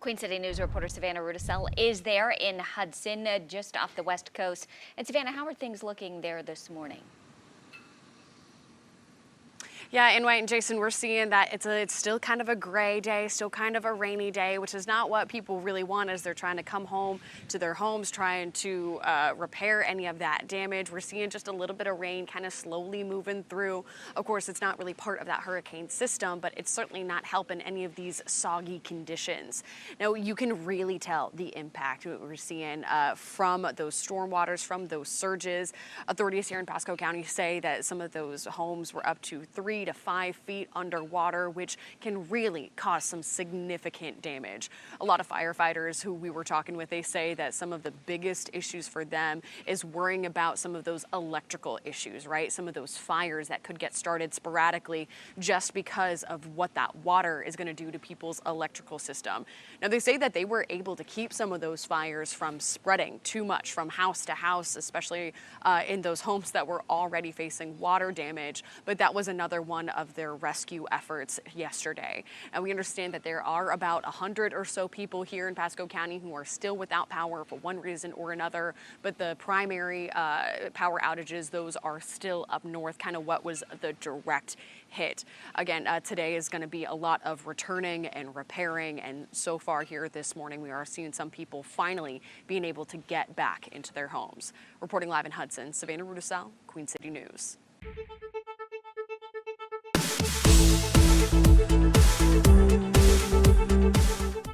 Queen City News reporter Savannah Rudisell is there in Hudson, just off the west coast. And Savannah, how are things looking there this morning? Yeah, and White and Jason, we're seeing that it's still kind of a gray day, still kind of a rainy day, which is not what people really want as they're trying to come home to their homes, trying to repair any of that damage. We're seeing just a little bit of rain kind of slowly moving through. Of course, it's not really part of that hurricane system, but it's certainly not helping any of these soggy conditions. Now, you can really tell the impact we're seeing from those storm waters, from those surges. Authorities here in Pasco County say that some of those homes were up to 3 to 5 feet underwater, which can really cause some significant damage. A lot of firefighters who we were talking with, they say that some of the biggest issues for them is worrying about some of those electrical issues, right? Some of those fires that could get started sporadically just because of what that water is going to do to people's electrical system. Now, they say that they were able to keep some of those fires from spreading too much from house to house, especially in those homes that were already facing water damage, but that was another one of their rescue efforts yesterday. And we understand that there are about 100 or so people here in Pasco County who are still without power for one reason or another, but the primary power outages, those are still up north, kind of what was the direct hit. Again, today is going to be a lot of returning and repairing, and so far here this morning we are seeing some people finally being able to get back into their homes. Reporting live in Hudson, Savannah Rudisell, Queen City News.